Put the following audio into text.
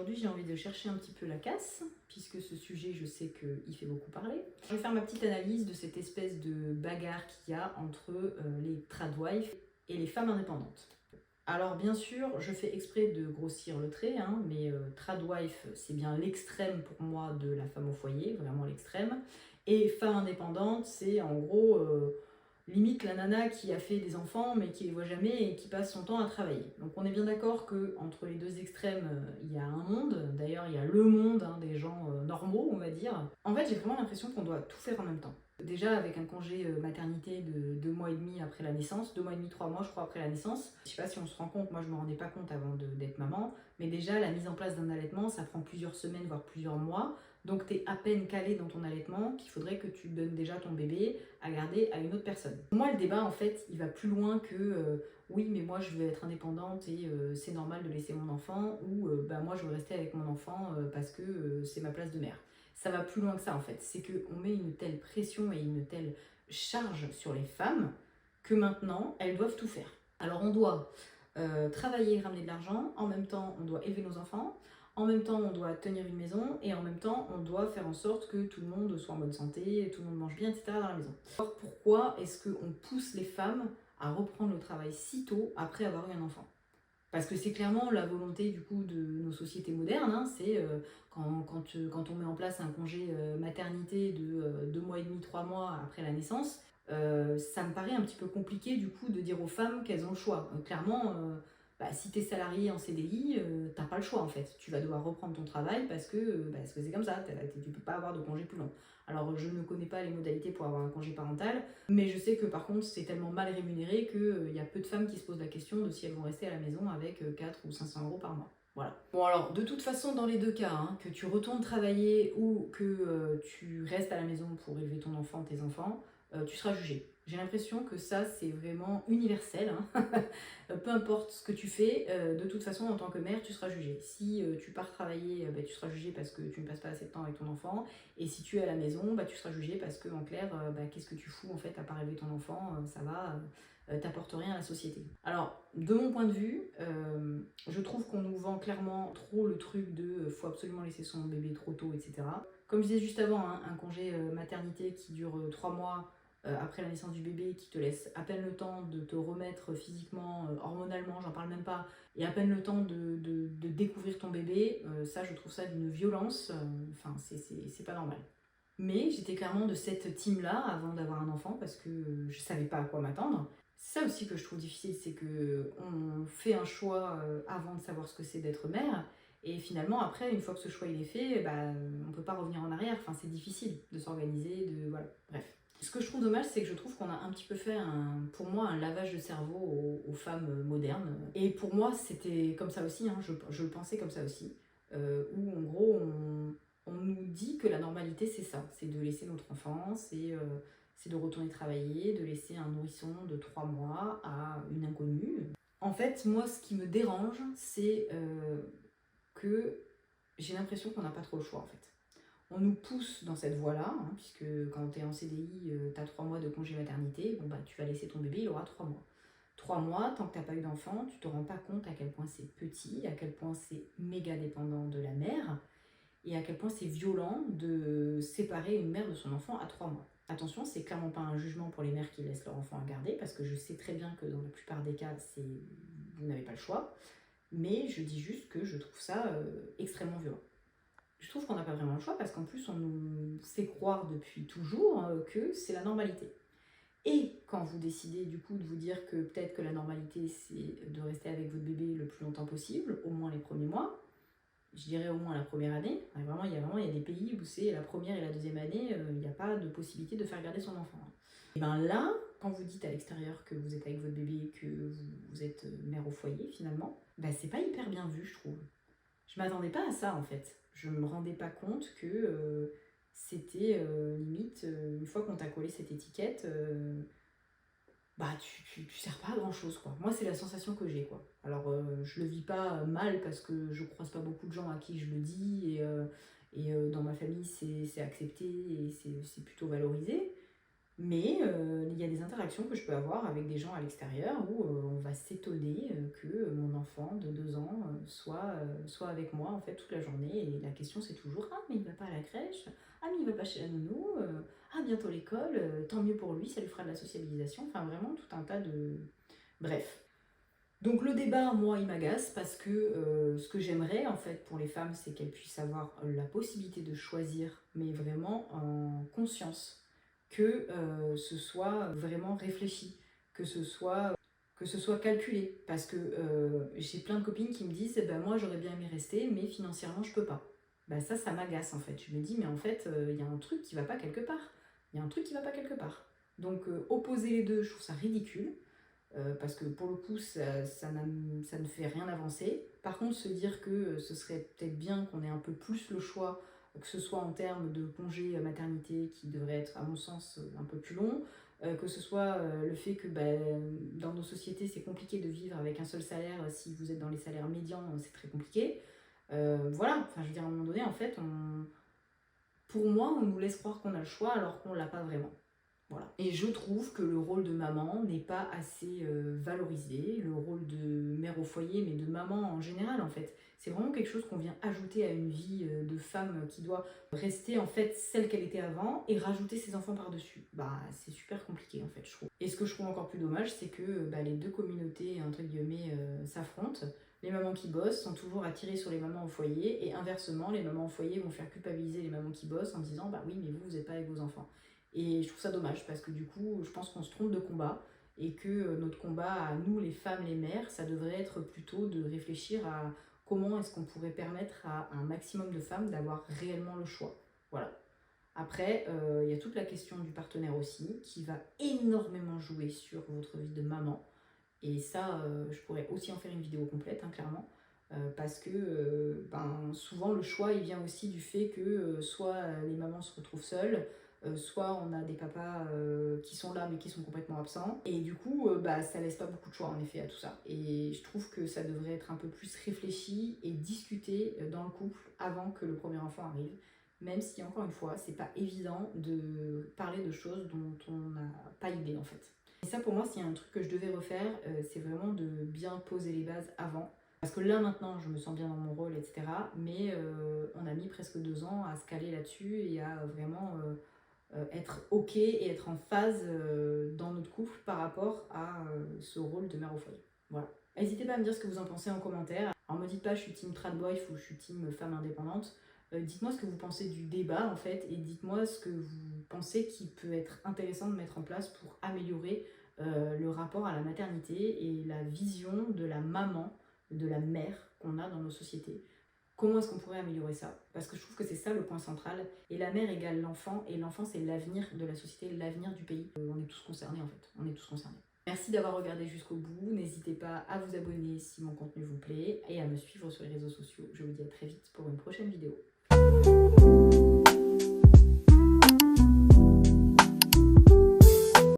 aujourd'hui j'ai envie de chercher un petit peu la casse, puisque ce sujet je sais qu'il fait beaucoup parler. Je vais faire ma petite analyse de cette espèce de bagarre qu'il y a entre les tradwives et les femmes indépendantes. Alors bien sûr, je fais exprès de grossir le trait, hein, mais tradwife c'est bien l'extrême pour moi de la femme au foyer, vraiment l'extrême. Et femme indépendante, c'est en gros limite la nana qui a fait des enfants mais qui les voit jamais et qui passe son temps à travailler. Donc on est bien d'accord qu'entre les deux extrêmes, il y a un monde. D'ailleurs, il y a le monde hein, des gens normaux, on va dire. En fait, j'ai vraiment l'impression qu'on doit tout faire en même temps. Déjà avec un congé maternité de 2 mois et demi après la naissance, 2 mois et demi, 3 mois je crois après la naissance. Je sais pas si on se rend compte, moi je me rendais pas compte avant d'être maman, mais déjà la mise en place d'un allaitement ça prend plusieurs semaines voire plusieurs mois. Donc tu es à peine calé dans ton allaitement qu'il faudrait que tu donnes déjà ton bébé à garder à une autre personne. Pour moi le débat en fait il va plus loin que oui mais moi je veux être indépendante et c'est normal de laisser mon enfant ou bah moi je veux rester avec mon enfant parce que c'est ma place de mère. Ça va plus loin que ça en fait, c'est qu'on met une telle pression et une telle charge sur les femmes que maintenant elles doivent tout faire. Alors on doit travailler et ramener de l'argent, en même temps on doit élever nos enfants, en même temps on doit tenir une maison et en même temps on doit faire en sorte que tout le monde soit en bonne santé, tout le monde mange bien, etc. dans la maison. Alors pourquoi est-ce qu'on pousse les femmes à reprendre le travail si tôt après avoir eu un enfant? Parce que c'est clairement la volonté du coup de nos sociétés modernes, hein, c'est quand on met en place un congé maternité de 2 mois et demi, 3 mois après la naissance, ça me paraît un petit peu compliqué du coup de dire aux femmes qu'elles ont le choix. Clairement, bah, si tu es salarié en CDI, t'as pas le choix en fait. Tu vas devoir reprendre ton travail parce que c'est comme ça, tu peux pas avoir de congé plus long. Alors je ne connais pas les modalités pour avoir un congé parental, mais je sais que par contre c'est tellement mal rémunéré qu'il y a peu de femmes qui se posent la question de si elles vont rester à la maison avec 4 ou 500 euros par mois. Voilà. Bon alors, de toute façon, dans les deux cas, hein, que tu retournes travailler ou que tu restes à la maison pour élever ton enfant, tes enfants, tu seras jugé. J'ai l'impression que ça, c'est vraiment universel. Hein. Peu importe ce que tu fais, de toute façon, en tant que mère, tu seras jugée. Si tu pars travailler, bah, tu seras jugée parce que tu ne passes pas assez de temps avec ton enfant. Et si tu es à la maison, bah, tu seras jugée parce que, en clair, bah, qu'est-ce que tu fous en fait à part élever ton enfant, ça va, t'apporte rien à la société. Alors, de mon point de vue, je trouve qu'on nous vend clairement trop le truc de faut absolument laisser son bébé trop tôt, etc. Comme je disais juste avant, hein, un congé maternité qui dure 3 mois après la naissance du bébé, qui te laisse à peine le temps de te remettre physiquement, hormonalement, j'en parle même pas, et à peine le temps de découvrir ton bébé, ça je trouve ça d'une violence, enfin c'est pas normal. Mais j'étais clairement de cette team-là avant d'avoir un enfant parce que je savais pas à quoi m'attendre. C'est ça aussi que je trouve difficile, c'est que on fait un choix avant de savoir ce que c'est d'être mère, et finalement après, une fois que ce choix il est fait, bah, on peut pas revenir en arrière. Enfin, c'est difficile de s'organiser, de voilà, bref. Ce que je trouve dommage, c'est que je trouve qu'on a un petit peu fait, pour moi, un lavage de cerveau aux femmes modernes. Et pour moi, c'était comme ça aussi, hein, je le pensais comme ça aussi, où en gros, on nous dit que la normalité, c'est ça, c'est de laisser notre enfant, c'est de retourner travailler, de laisser un nourrisson de 3 mois à une inconnue. En fait, moi, ce qui me dérange, c'est que j'ai l'impression qu'on n'a pas trop le choix, en fait. On nous pousse dans cette voie-là, hein, puisque quand tu es en CDI, tu as 3 mois de congé maternité, bon, bah, tu vas laisser ton bébé, il aura 3 mois. 3 mois, tant que tu n'as pas eu d'enfant, tu te rends pas compte à quel point c'est petit, à quel point c'est méga dépendant de la mère, et à quel point c'est violent de séparer une mère de son enfant à 3 mois. Attention, c'est clairement pas un jugement pour les mères qui laissent leur enfant à garder, parce que je sais très bien que dans la plupart des cas, vous n'avez pas le choix, mais je dis juste que je trouve ça extrêmement violent. Je trouve qu'on n'a pas vraiment le choix parce qu'en plus on nous fait croire depuis toujours que c'est la normalité. Et quand vous décidez du coup de vous dire que peut-être que la normalité c'est de rester avec votre bébé le plus longtemps possible, au moins les premiers mois, je dirais au moins la première année, il y a des pays où c'est la première et la deuxième année, il n'y a pas de possibilité de faire garder son enfant. Et bien là, quand vous dites à l'extérieur que vous êtes avec votre bébé, que vous êtes mère au foyer finalement, ben c'est pas hyper bien vu je trouve. Je m'attendais pas à ça en fait. Je me rendais pas compte que c'était limite, une fois qu'on t'a collé cette étiquette, bah tu sers pas à grand chose quoi. Moi c'est la sensation que j'ai quoi. Alors je le vis pas mal parce que je croise pas beaucoup de gens à qui je le dis et dans ma famille c'est accepté et c'est plutôt valorisé. Mais il y a des interactions que je peux avoir avec des gens à l'extérieur où on va s'étonner que mon enfant de 2 ans soit avec moi en fait toute la journée. Et la question c'est toujours: «Ah mais il va pas à la crèche? Ah mais il va pas chez la nounou? Ah bientôt l'école, tant mieux pour lui, ça lui fera de la sociabilisation». Enfin vraiment tout un tas de... Bref. Donc le débat, moi, il m'agace parce que ce que j'aimerais en fait pour les femmes, c'est qu'elles puissent avoir la possibilité de choisir, mais vraiment en conscience, que ce soit vraiment réfléchi, que ce soit, que ce soit calculé. Parce que j'ai plein de copines qui me disent: eh ben, moi j'aurais bien aimé rester, mais financièrement je peux pas. Ben, ça m'agace en fait. Je me dis, mais en fait, il y a un truc qui va pas quelque part. Il y a un truc qui va pas quelque part. Donc opposer les deux, je trouve ça ridicule. Parce que pour le coup, ça ne fait rien avancer. Par contre, se dire que ce serait peut-être bien qu'on ait un peu plus le choix, que ce soit en termes de congé maternité, qui devrait être, à mon sens, un peu plus long, que ce soit le fait que dans nos sociétés, c'est compliqué de vivre avec un seul salaire. Si vous êtes dans les salaires médians, c'est très compliqué. Voilà, enfin, je veux dire, à un moment donné, en fait, pour moi, on nous laisse croire qu'on a le choix alors qu'on ne l'a pas vraiment. Voilà. Et je trouve que le rôle de maman n'est pas assez valorisé, le rôle de mère au foyer, mais de maman en général en fait. C'est vraiment quelque chose qu'on vient ajouter à une vie de femme qui doit rester en fait celle qu'elle était avant et rajouter ses enfants par-dessus. Bah c'est super compliqué en fait je trouve. Et ce que je trouve encore plus dommage, c'est que les deux communautés entre guillemets s'affrontent. Les mamans qui bossent sont toujours attirées sur les mamans au foyer et inversement, les mamans au foyer vont faire culpabiliser les mamans qui bossent en disant bah oui mais vous n'êtes pas avec vos enfants. Et je trouve ça dommage parce que du coup, je pense qu'on se trompe de combat et que notre combat à nous, les femmes, les mères, ça devrait être plutôt de réfléchir à comment est-ce qu'on pourrait permettre à un maximum de femmes d'avoir réellement le choix. Voilà. Après, il y a toute la question du partenaire aussi qui va énormément jouer sur votre vie de maman. Et ça, je pourrais aussi en faire une vidéo complète, hein, clairement. Parce que souvent le choix il vient aussi du fait que soit les mamans se retrouvent seules, soit on a des papas qui sont là mais qui sont complètement absents. Et du coup, ça laisse pas beaucoup de choix en effet à tout ça. Et je trouve que ça devrait être un peu plus réfléchi et discuté dans le couple avant que le premier enfant arrive. Même si, encore une fois, c'est pas évident de parler de choses dont on n'a pas idée en fait. Et ça pour moi, s'il y a un truc que je devais refaire, c'est vraiment de bien poser les bases avant. Parce que là maintenant, je me sens bien dans mon rôle, etc. Mais on a mis presque 2 ans à se caler là-dessus et à vraiment être ok et être en phase dans notre couple par rapport à ce rôle de mère au foyer. Voilà. N'hésitez pas à me dire ce que vous en pensez en commentaire. Alors me dites pas je suis team tradwife ou je suis team femme indépendante. Dites-moi ce que vous pensez du débat en fait et dites-moi ce que vous pensez qui peut être intéressant de mettre en place pour améliorer le rapport à la maternité et la vision de la maman, de la mère qu'on a dans nos sociétés. Comment est-ce qu'on pourrait améliorer ça? Parce que je trouve que c'est ça le point central. Et la mère égale l'enfant, et l'enfant c'est l'avenir de la société, l'avenir du pays. On est tous concernés en fait, on est tous concernés. Merci d'avoir regardé jusqu'au bout, n'hésitez pas à vous abonner si mon contenu vous plaît, et à me suivre sur les réseaux sociaux. Je vous dis à très vite pour une prochaine vidéo.